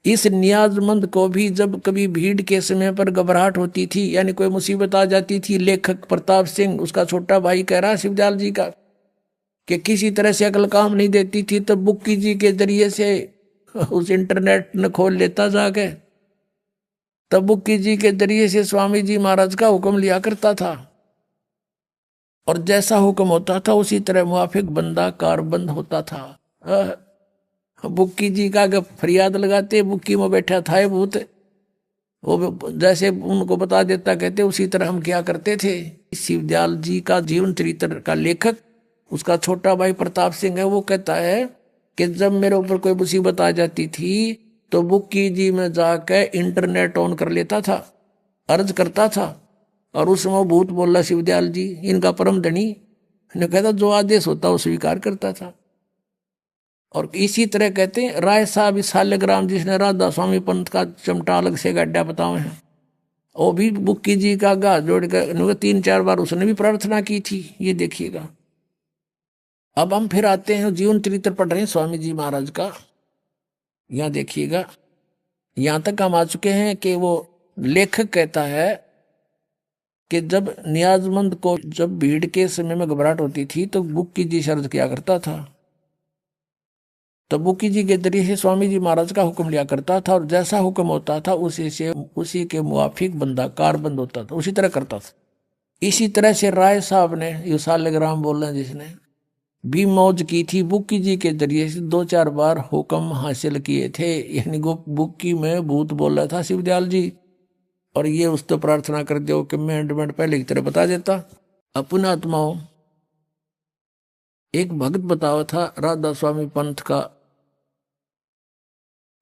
S1: इस नियाजमंद को भी जब कभी भीड़ के समय पर घबराहट होती थी, यानी कोई मुसीबत आ जाती थी, लेखक प्रताप सिंह उसका छोटा भाई कह रहा शिवदयाल जी का कि किसी तरह से अकल काम नहीं देती थी, तब बुक्की जी के जरिए से उस इंटरनेट न खोल लेता जाके, तब बुक्की जी के जरिए से स्वामी जी महाराज का हुक्म लिया करता था और जैसा हुक्म होता था उसी तरह मुआफिक बंदा कारबंद होता था। बुक्की जी का अगर फरियाद लगाते, बुक्की में बैठा था भूत, वो जैसे उनको बता देता कहते उसी तरह हम क्या करते थे। शिवदयाल जी का जीवन चरित्र का लेखक उसका छोटा भाई प्रताप सिंह है, वो कहता है कि जब मेरे ऊपर कोई मुसीबत आ जाती थी तो बुक्की जी में जाकर इंटरनेट ऑन कर लेता था, अर्ज करता था, और उस समय भूत बोला शिवदयाल जी इनका परम धनी ने कहता जो आदेश होता वो स्वीकार करता था। और इसी तरह कहते हैं राय साहब इस साल्यग्राम जिसने राधा स्वामी पंथ का चमटा अलग से गड्ढा बताओ हैं, वो भी बुक्की जी का गा जोड़ कर 3-4 बार उसने भी प्रार्थना की थी। ये देखिएगा। अब हम फिर आते हैं जीवन चरित्र पढ़ रहे हैं स्वामी जी महाराज का। यहाँ देखिएगा, यहाँ तक हम आ चुके हैं कि वो लेखक कहता है कि जब नियाजमंद को जब भीड़ के समय में घबराहट होती थी तो बुक्की जी शर्त किया करता था, तो बुक्की जी के जरिए से स्वामी जी महाराज का हुक्म लिया करता था और जैसा हुक्म होता था उसी के मुआफिक बंदा कारबंद होता था, उसी तरह करता था। इसी तरह से राय साहब ने ये साल्यग्राम बोल रहे हैं जिसने भी मौज की थी, बुक्की जी के जरिए से 2-4 बार हुक्म हासिल किए थे। यानी बुक्की में भूत बोल रहा था शिवदयाल जी, और ये उस तो प्रार्थना कर दो कि मैं एंडमेंट पहले की तरह बता देता। अपने आत्माओं एक भक्त बतावा था, राधा स्वामी पंथ का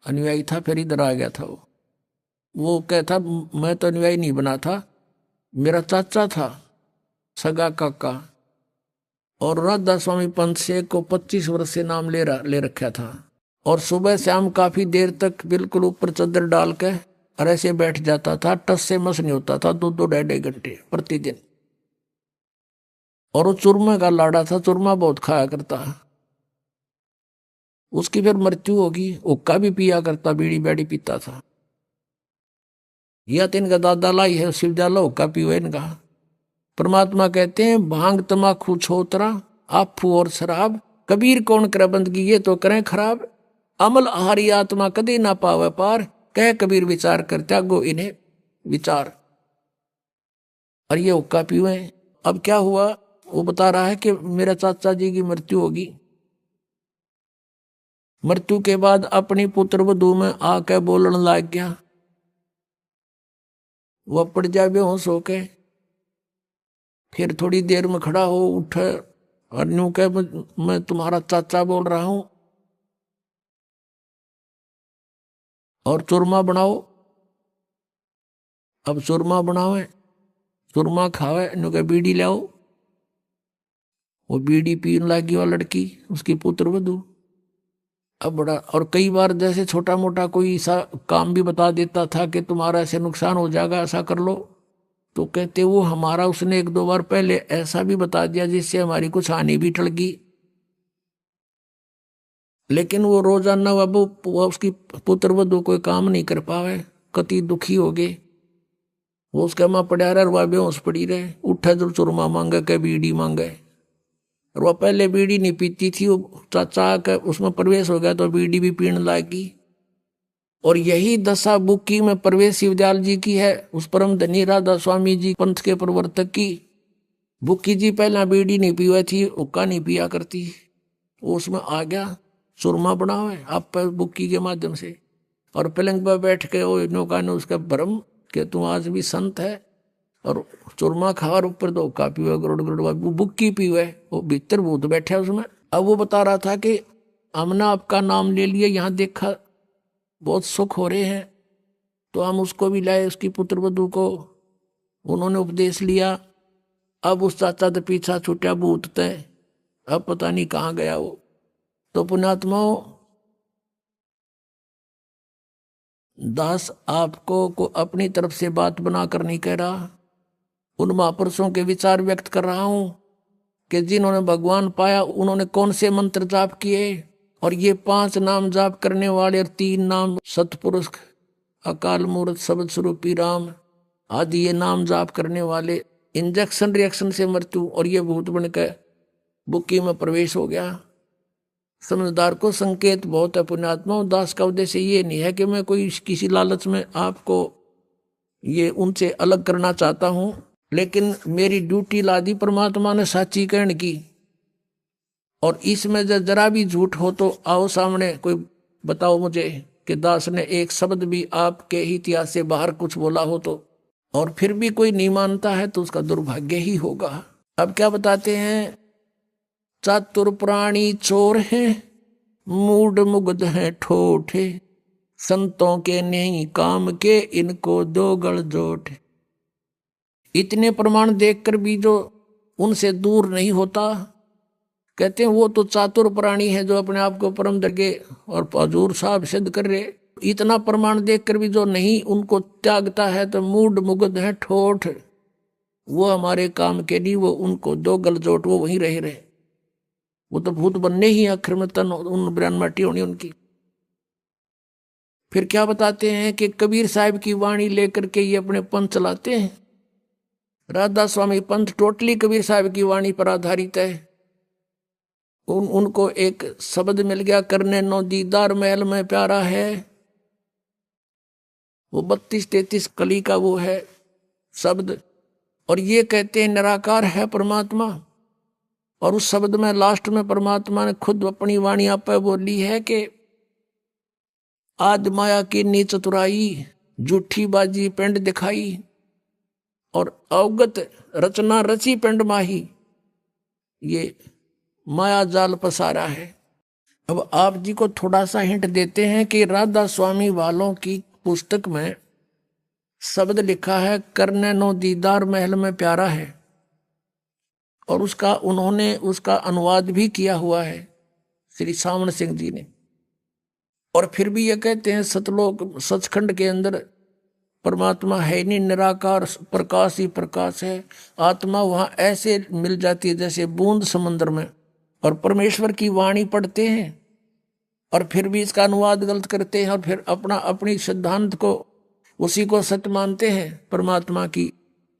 S1: अनुयायी था, फिर इधर आ गया था। वो कहता मैं तो अनुयायी नहीं बना था, मेरा चाचा था सगा काका, और राधा स्वामी पंथ से को 25 वर्ष से नाम ले रखा था, और सुबह शाम काफी देर तक बिल्कुल ऊपर चादर डाल के और ऐसे बैठ जाता था, टस से मस नहीं होता था 2-2 ढाई घंटे प्रतिदिन। और वो चूरमा का लाड़ा था, चूरमा बहुत खाया करता। उसकी फिर मृत्यु होगी, हुक्का भी पिया करता, बीड़ी बैड़ी पीता था। यह तो इनका दादा लाई है शिवदयाल हुक्का पियो इनका। परमात्मा कहते हैं भांग तमाकू छोतरा आफू और शराब कबीर कौन करे बंदगी ये तो करें खराब, अमल आहारी आत्मा कदी ना पावे पार, कह कबीर विचार कर त्यागो इन्हें विचार। और ये हुक्का पिए। अब क्या हुआ, वो बता रहा है कि मेरे चाचा जी की मृत्यु होगी। मृत्यु के बाद अपनी पुत्र वधू में आके बोलने लग गया, वह पड़ जाए बेहोश होके, फिर थोड़ी देर में खड़ा हो उठे और यूं कह मैं तुम्हारा चाचा बोल रहा हूं और चूरमा बनाओ। अब चूरमा बनावे, चूरमा खावे, यूं कह बीड़ी लाओ। वो बीड़ी पीने लगी वो लड़की, उसकी पुत्र वधू। अब बड़ा, और कई बार जैसे छोटा मोटा कोई ऐसा काम भी बता देता था कि तुम्हारा ऐसे नुकसान हो जाएगा, ऐसा कर लो, तो कहते वो हमारा उसने 1-2 बार पहले ऐसा भी बता दिया जिससे हमारी कुछ हानि भी टल गई। लेकिन वो रोजाना वो उसकी पुत्र वधू कोई काम नहीं कर पावे, कति दुखी हो गए। वो उसके माँ पड़ा रहे, वह बेहोश पड़ी रहे, उठे जो चूरमा मांगे के बीड़ी मांगे। और वह पहले बीड़ी नहीं पीती थी, वो चाचा का उसमें प्रवेश हो गया तो बीड़ी भी पीने लगी। और यही दशा बुक्की में प्रवेश शिवदयाल जी की है, उस परम धनी राधा स्वामी जी पंथ के प्रवर्तक की। बुक्की जी पहला बीड़ी नहीं पीवा थी, हुक्का नहीं पिया करती, वो उसमें आ गया, सुरमा बनावे आप पर बुक्की के माध्यम से। और पलंग पर बैठ के वो नौका ने उसका भ्रम कि तू आज भी संत है, और चूरमा खा और ऊपर तो हुक्का पीवे, गरुड़ गरुड़ बुक्की पीवे, वो भीतर भूत बैठे उसमें। अब वो बता रहा था कि हमने आपका नाम ले लिया, यहाँ देखा बहुत सुख हो रहे हैं, तो हम उसको भी लाए, उसकी पुत्र वधू को उन्होंने उपदेश लिया। अब उस चाचा तो पीछा छूटा भूत तय, अब पता नहीं कहाँ गया वो। तो पुण्यात्माओं, दास आपको को अपनी तरफ से बात बनाकर नहीं कह रहा, उन महापुरुषों के विचार व्यक्त कर रहा हूं कि जिन्होंने भगवान पाया उन्होंने कौन से मंत्र जाप किए। और ये 5 नाम जाप करने वाले और 3 नाम सतपुरुष, अकाल मूर्त, शब्द स्वरूपी राम आदि ये नाम जाप करने वाले, इंजेक्शन रिएक्शन से मृत्यु और ये भूत बन के बुक्की में प्रवेश हो गया। समझदार को संकेत बहुत है पुण्यात्मा। दास का उद्देश्य ये नहीं है कि मैं कोई किसी लालच में आपको ये उनसे अलग करना चाहता हूं, लेकिन मेरी ड्यूटी लादी परमात्मा ने साची कहने की। और इसमें जरा भी झूठ हो तो आओ सामने, कोई बताओ मुझे कि दास ने एक शब्द भी आपके इतिहास से बाहर कुछ बोला हो तो। और फिर भी कोई नहीं मानता है तो उसका दुर्भाग्य ही होगा। अब क्या बताते हैं, चातुर प्राणी चोर हैं, मूड मुग्ध हैं ठोठे, संतों के नहीं काम के, इनको दो गल जोट। इतने प्रमाण देखकर भी जो उनसे दूर नहीं होता, कहते हैं वो तो चातुर प्राणी है जो अपने आप को परम दर्गे और हजूर साहब सिद्ध कर रहे। इतना प्रमाण देखकर भी जो नहीं उनको त्यागता है तो मूड मुग्ध है ठोठ, वो हमारे काम के नहीं, वो उनको दो गल जोट, वो वहीं रहे। वो तो भूत बनने ही आखिर में तन उन ब्रान माटी होनी उनकी। फिर क्या बताते हैं कि कबीर साहब की वाणी लेकर के ये अपने पंथ चलाते हैं। राधा स्वामी पंथ टोटली कबीर साहब की वाणी पर आधारित है। उनको एक शब्द मिल गया, करने नो दीदार महल में प्यारा है, वो 32-33 कली का वो है शब्द। और ये कहते हैं निराकार है परमात्मा। और उस शब्द में लास्ट में परमात्मा ने खुद अपनी वाणी आप बोली है कि आद माया की नीच चतुराई, झूठी बाजी पिंड दिखाई, और अवगत रचना रची पिंड माही, ये माया जाल पसारा है। अब आप जी को थोड़ा सा हिंट देते हैं कि राधा स्वामी वालों की पुस्तक में शब्द लिखा है करने नो दीदार महल में प्यारा है, और उसका उन्होंने उसका अनुवाद भी किया हुआ है श्री सामन सिंह जी ने। और फिर भी ये कहते हैं सतलोक सचखंड के अंदर परमात्मा है नहीं, निराकार प्रकाश ही प्रकाश है। आत्मा वहां ऐसे मिल जाती है जैसे बूंद समुद्र में। और परमेश्वर की वाणी पढ़ते हैं और फिर भी इसका अनुवाद गलत करते हैं, और फिर अपनी सिद्धांत को उसी को सत्य मानते हैं। परमात्मा की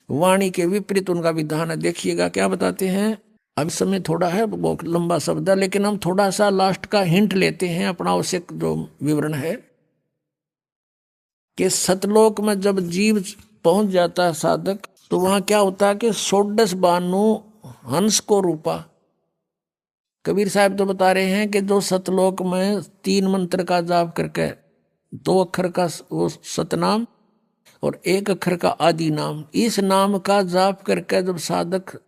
S1: वाणी के विपरीत उनका विधान है। देखिएगा क्या बताते हैं। अब समय थोड़ा है, बहुत लंबा शब्द है, लेकिन हम थोड़ा सा लास्ट का हिंट लेते हैं। अपना आवश्यक जो विवरण है कि सतलोक में जब जीव पहुंच जाता है साधक, तो वहां क्या होता है कि 16 बानु हंस को रूपा। कबीर साहब तो बता रहे हैं कि जो सतलोक में 3 मंत्र का जाप करके 2 अक्षर का वो सतनाम और 1 अक्षर का आदि नाम, इस नाम का जाप करके जब साधक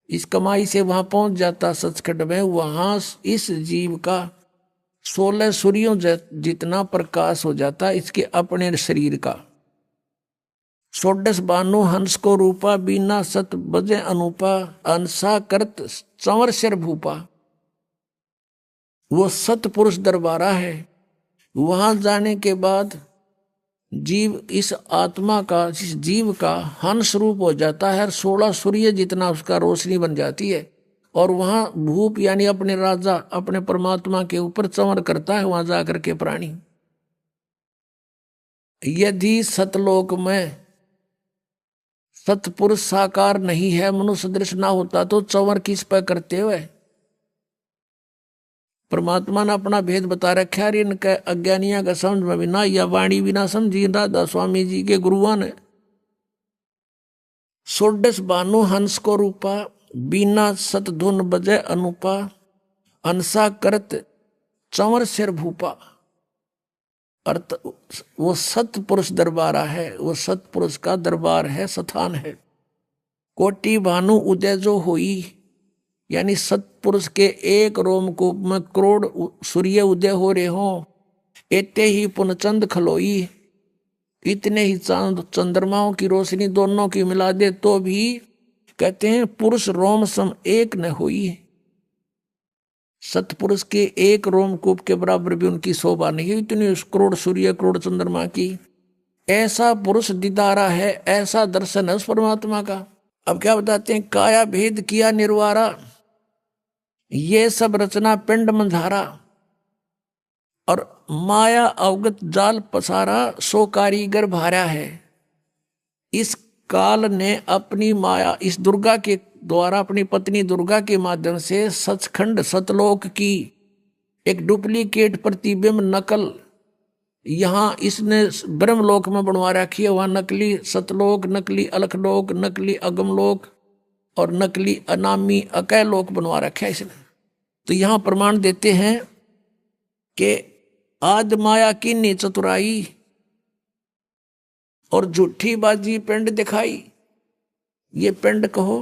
S1: इस कमाई से वहां पहुंच जाता सचखंड में, वहां इस जीव का 16 सूर्यों जितना प्रकाश हो जाता इसके अपने शरीर का। 16 बानु हंस को रूपा, बीना सत बजे अनूपा, अंसा करत चंवर सिर भूपा। वो सतपुरुष दरबारा है। वहां जाने के बाद जीव इस आत्मा का, इस जीव का हंस रूप हो जाता है। 16 सूर्य जितना उसका रोशनी बन जाती है। और वहां भूप यानी अपने राजा, अपने परमात्मा के ऊपर चंवर करता है वहां जाकर के प्राणी। यदि सतलोक में सतपुरुष साकार नहीं है, मनुष्य दृश्य ना होता, तो चंवर किस पर करते हुए? परमात्मा ने अपना भेद बता रखा है। इनके अज्ञानिया का समझ में भी ना, या वाणी भी ना समझी राधा स्वामी जी के गुरुआ ने। 16 बानु हंस को रूपा, बीना सत धुन बजे अनुपा, अंसा करत चंवर सिर भूपा। अर्थ वो सतपुरुष दरबारा है, वो सतपुरुष का दरबार है, स्थान है। कोटि भानु उदय जो हुई, यानी सतपुरुष के एक रोमकूप में करोड़ सूर्य उदय हो रहे हों, इतने ही पुनचंद खलोई, इतने ही चांद चंद्रमाओं की रोशनी दोनों की मिला दे तो भी कहते हैं पुरुष रोम सम एक न हुई। सतपुरुष के एक रोमकूप के बराबर भी उनकी शोभा नहीं है, इतनी करोड़ सूर्य करोड़ चंद्रमा की। ऐसा पुरुष दीदारा है, ऐसा दर्शन है उस परमात्मा का। अब क्या बताते हैं, काया भेद किया निर्वारा, ये सब रचना पिंड मंझारा, और माया अवगत जाल पसारा, सो कारीगर भारा है। इस काल ने अपनी माया इस दुर्गा के द्वारा, अपनी पत्नी दुर्गा के माध्यम से सचखंड सतलोक की एक डुप्लीकेट प्रतिबिंब नकल यहाँ इसने ब्रह्मलोक में बनवा रखी है। वहां नकली सतलोक, नकली अलखलोक, नकली अगमलोक और नकली अनामी अकय लोक बनवा रखा है इसने। तो यहाँ प्रमाण देते हैं कि आद माया की चतुराई और झूठी बाजी पिंड दिखाई। ये पिंड कहो,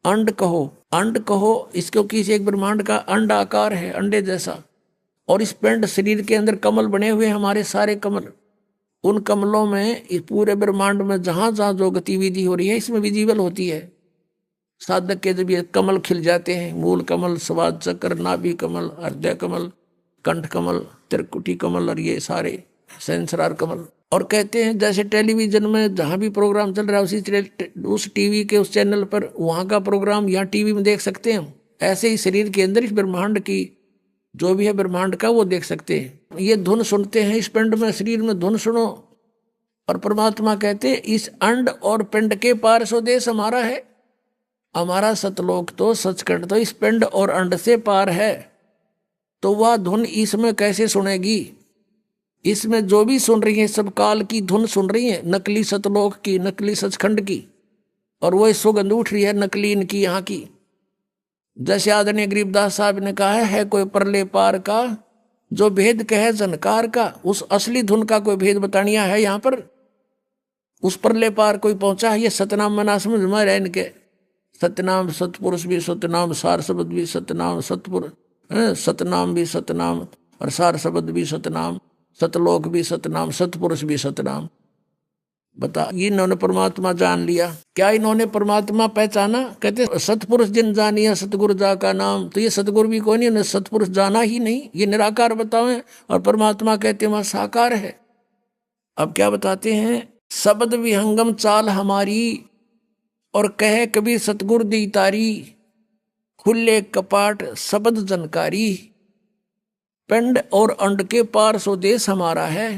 S1: अंड कहो, अंड कहो, इसको किसी एक ब्रह्मांड का अंड आकार है, अंडे जैसा। और इस पिंड शरीर के अंदर कमल बने हुए, हमारे सारे कमल, उन कमलों में इस पूरे ब्रह्मांड में जहां जहां जो गतिविधि हो रही है इसमें विजिबल होती है। साधक के जब ये कमल खिल जाते हैं, मूल कमल, स्वाद चक्र, नाभि कमल, हृदय कमल, कंठ कमल, त्रिकुटी कमल और ये सारे सेंसरार कमल। और कहते हैं जैसे टेलीविजन में जहां भी प्रोग्राम चल रहा है उस टीवी के उस चैनल पर वहां का प्रोग्राम यहाँ टीवी में देख सकते हैं। ऐसे ही शरीर के अंदर इस ब्रह्मांड की जो भी है ब्रह्मांड का वो देख सकते हैं। ये धुन सुनते हैं, इस पिंड में शरीर में धुन सुनो। और परमात्मा कहते हैं इस अंड और पिंड के पार स्वदेश हमारा है। हमारा सतलोक तो सचखंड तो इस पिंड और अंड से पार है। तो वह धुन इसमें कैसे सुनेगी? इसमें जो भी सुन रही है सब काल की धुन सुन रही है, नकली सतलोक की, नकली सचखंड की, और वही सुगंध उठ रही है नकली इनकी यहाँ की। जैसे आदरणीय गरीबदास साहब ने कहा है कोई परले पार का जो भेद कहे जनकार का, उस असली धुन का कोई भेद बतानिया है यहाँ पर। उस परले पार कोई पहुंचा है, ये सतनाम मना समझ में रहे इनके। सतनाम सतपुरुष भी सतनाम, सार शब्द भी सतनाम, सतपुरुष सतनाम भी सतनाम, और सार शब्द भी सतनाम, सतलोक भी सतनाम, सतपुरुष भी सतनाम। बता, इन्होंने परमात्मा जान लिया। क्या इन्होंने परमात्मा पहचाना? कहते सतपुरुष जिन जानिया सतगुरु जा का नाम। तो ये सतगुरु भी कोई नहीं, उन्हें सतपुरुष जाना ही नहीं। ये निराकार बतावे और परमात्मा कहते हैं वह साकार है। अब क्या बताते हैं, शब्द विहंगम चाल हमारी, और कहे कभी सतगुरु दी तारी, खुले कपाट शब्द जनकारी, पिंड और अंड के पार स्वदेश हमारा है।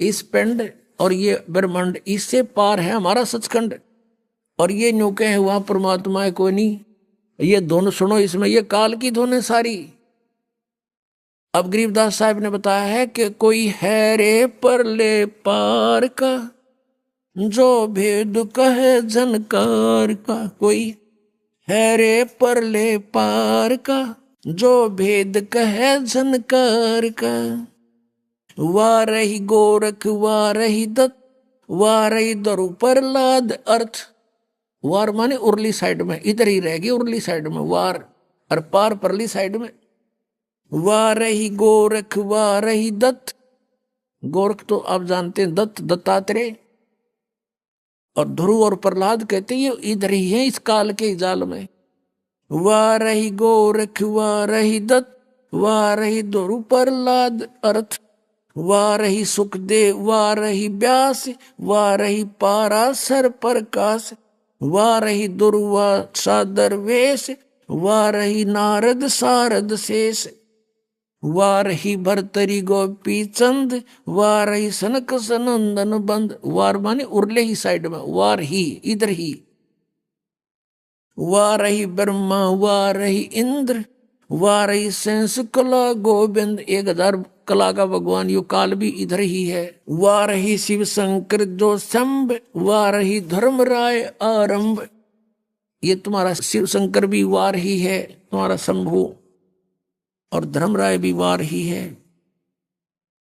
S1: इस पिंड और ये ब्रह्मांड इससे पार है हमारा सचखंड। और ये न्यू कहे हुआ परमात्मा है कोई नहीं। ये धुन सुनो, इसमें ये काल की धुन है सारी। अब गरीबदास साहब ने बताया है कि कोई है रे परले पार का, जो भेद कहे जनकार का। कोई है रे परले पार का, जो भेद कहे जनकार का। वाह रही गोरख, वाह रही दत्त, वाह रही दरु प्रहलाद। अर्थ वार माने उर्ली साइड में, इधर ही रहेगी उर्ली साइड में वार, और पार परली साइड में। वाह रही गोरख, वाह रही दत्त। गोरख तो आप जानते हैं दत्त, दत्तात्रेय। और ध्रुव और प्रहलाद कहते हैं ये इधर ही है इस काल के जाल में। वाह रही गोरख, वाह रही दत्त, वाह रही ध्रुव प्रहलाद। अर्थ वाह रही सुखदेव, वाह रही व्यास, वाह रही पाराशर प्रकाश, वाह रही दुर्वा सादर वेश, वाह रही नारद सारद शेष, वाह रही भरतरी गोपी चंद, वाह रही सनक सनंदन बंद। वार माने उरले ही साइड में, वार ही इधर ही। वाह रही ब्रह्मा, वाह रही इंद्र, वाह रही सेंस कला गोविंद। 1000 कला का भगवान, यो काल भी इधर ही है। वाह रही शिव शंकर जो शंभ, वाह रही धर्म राय आरंभ। ये तुम्हारा शिव शंकर भी वार ही है, तुम्हारा शंभु, और धर्मराय भी वार ही है।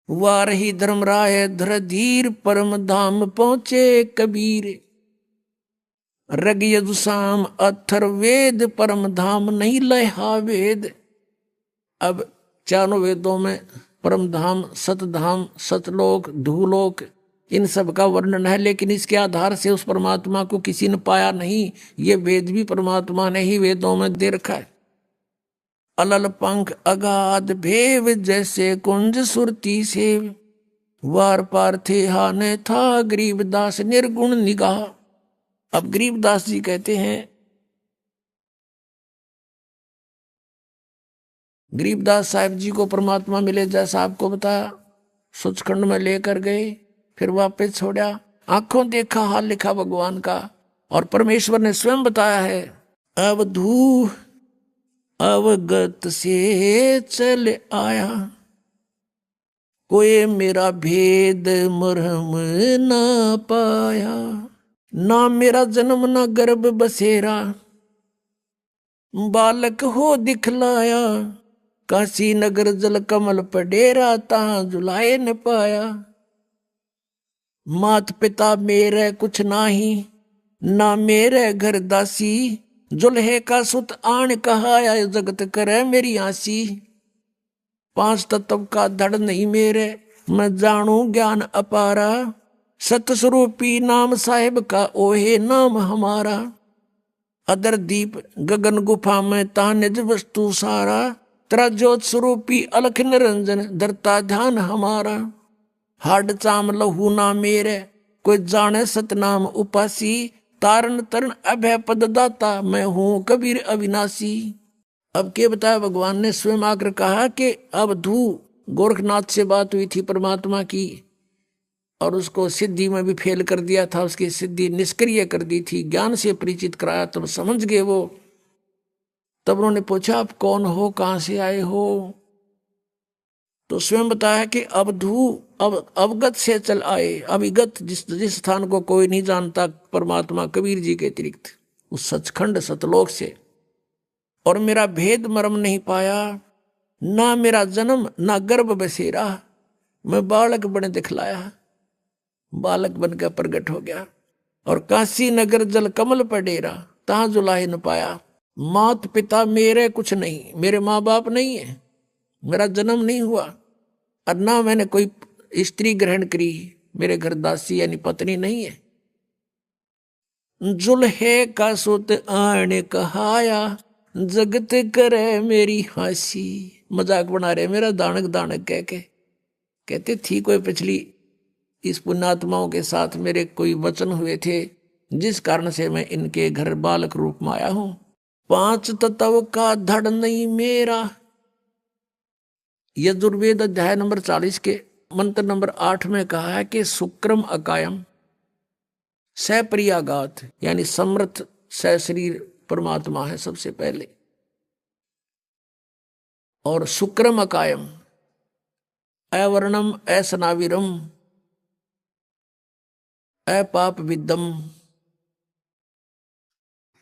S1: वार ही धर्मराय धर धीर, परम धाम पहुंचे कबीर। रग यजुसाम अथर्वेद परम धाम नहीं लहा वेद। अब चारों वेदों में परम धाम, सतधाम, सतलोक, धूलोक, इन सब का वर्णन है, लेकिन इसके आधार से उस परमात्मा को किसी ने पाया नहीं। ये वेद भी परमात्मा ने ही वेदों में दे रखा है। अलल पंख अगाध भेव जैसे कुंज सुरती से, वार पार थे हाने था गरीबदास निर्गुण निगाह। अब गरीबदास जी कहते हैं, गरीबदास साहब जी को परमात्मा मिले जैसा आपको बताया, सचखंड में लेकर गए, फिर वापस छोड़ा, आंखों देखा हाल लिखा भगवान का। और परमेश्वर ने स्वयं बताया है, अवधू अवगत से चल आया, कोई मेरा भेद मरहम ना पाया। ना मेरा जन्म ना गर्भ बसेरा, बालक हो दिखलाया, काशी नगर जल कमल पडेरा, ता जुलाए न पाया। मात पिता मेरे कुछ नाही, ना मेरे घर दासी, जुल्हे का सुत आन कहाया, जगत करे मेरी आसी। पांच तत्व का धड़ नहीं मेरे, मैं जानू ज्ञान अपारा, सतस्वरूपी नाम साहिब का ओहे नाम हमारा। अदर दीप गगन गुफा में ता निज वस्तु सारा, तेरा ज्योत स्वरूपी अलख निरंजन धरता ध्यान हमारा। हाड चाम लहू ना मेरे, कोई जाने सतनाम उपासी, तारण तरण अभय पद दाता, मैं हूं कबीर अविनाशी। अब के बताया, भगवान ने स्वयं आकर कहा कि अब धू गोरखनाथ से बात हुई थी परमात्मा की, और उसको सिद्धि में भी फेल कर दिया था, उसकी सिद्धि निष्क्रिय कर दी थी, ज्ञान से परिचित कराया, तब समझ गए वो। तब उन्होंने पूछा, आप कौन हो, कहां से आए हो? तो स्वयं बताया कि अवधू अब अवगत से चल आए। अविगत जिस स्थान को कोई नहीं जानता परमात्मा कबीर जी के अतिरिक्त, उस सचखंड सतलोक से। और मेरा भेद मर्म नहीं पाया, ना मेरा जन्म ना गर्भ बसेरा, मैं बालक बने दिखलाया, बालक बनकर प्रकट हो गया। और काशी नगर जल कमल पर डेरा, तहां जुलाहे न पाया। मात पिता मेरे कुछ नहीं, मेरे माँ बाप नहीं है, मेरा जन्म नहीं हुआ, और ना मैंने कोई स्त्री ग्रहण करी, मेरे घर दासी यानी पत्नी नहीं है। जुल्हे का सुत आने कहाया, जगत करे मेरी हंसी। मजाक बना रहे मेरा दानक दानक कह के। कहते थी कोई पिछली इस पुण्यात्माओं के साथ मेरे कोई वचन हुए थे, जिस कारण से मैं इनके घर बालक रूप में आया हूं। पांच तत्व का धड़ नहीं मेरा, यजुर्वेद अध्याय नंबर 40 के मंत्र नंबर 8 में कहा है कि शुक्रम अकायम सप्रियागात, यानी समर्थ सशरीर परमात्मा है सबसे पहले। और शुक्रम अकायम अवर्णम असनाविरम अपाप विदम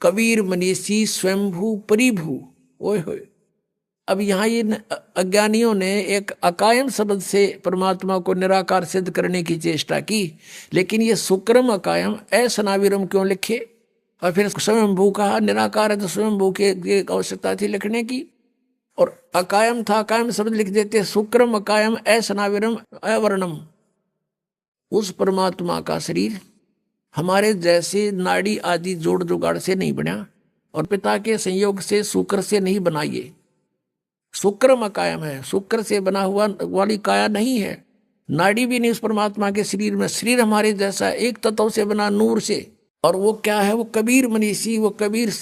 S1: कबीर मनीषी स्वयंभू परिभू। ओए होए, अब यहाँ ये अज्ञानियों ने एक अकायम शब्द से परमात्मा को निराकार सिद्ध करने की चेष्टा की, लेकिन ये शुक्रम अकायम असनाविरम क्यों लिखे? और फिर स्वयंभू कहा, निराकार है तो स्वयंभू की आवश्यकता थी लिखने की, और अकायम था, अकायम शब्द लिख देते। शुक्रम अकायम असनाविरम अवर्णम, उस परमात्मा का शरीर हमारे जैसे नाड़ी आदि जोड़ जुगाड़ से नहीं बना, और पिता के संयोग से शुक्र से नहीं बनाइए। शुक्रम अकायम है, शुक्र से बना हुआ वाली काया नहीं है, नाड़ी भी नहीं उस परमात्मा के शरीर में। शरीर हमारे जैसा एक तत्व से बना, नूर से। और वो क्या है? वो कबीर मनीषी, वो कबीर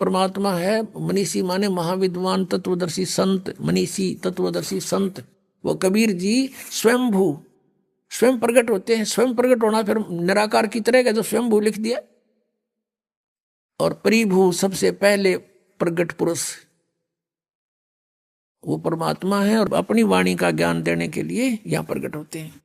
S1: परमात्मा है। मनीषी माने महाविद्वान तत्वदर्शी संत, मनीषी तत्वदर्शी संत। वो कबीर जी स्वयंभू, स्वयं प्रकट होते हैं। स्वयं प्रकट होना फिर निराकार की तरह का, जो स्वयंभू लिख दिया। और परिभू, सबसे पहले प्रकट पुरुष वो परमात्मा है, और अपनी वाणी का ज्ञान देने के लिए यहां प्रकट होते हैं।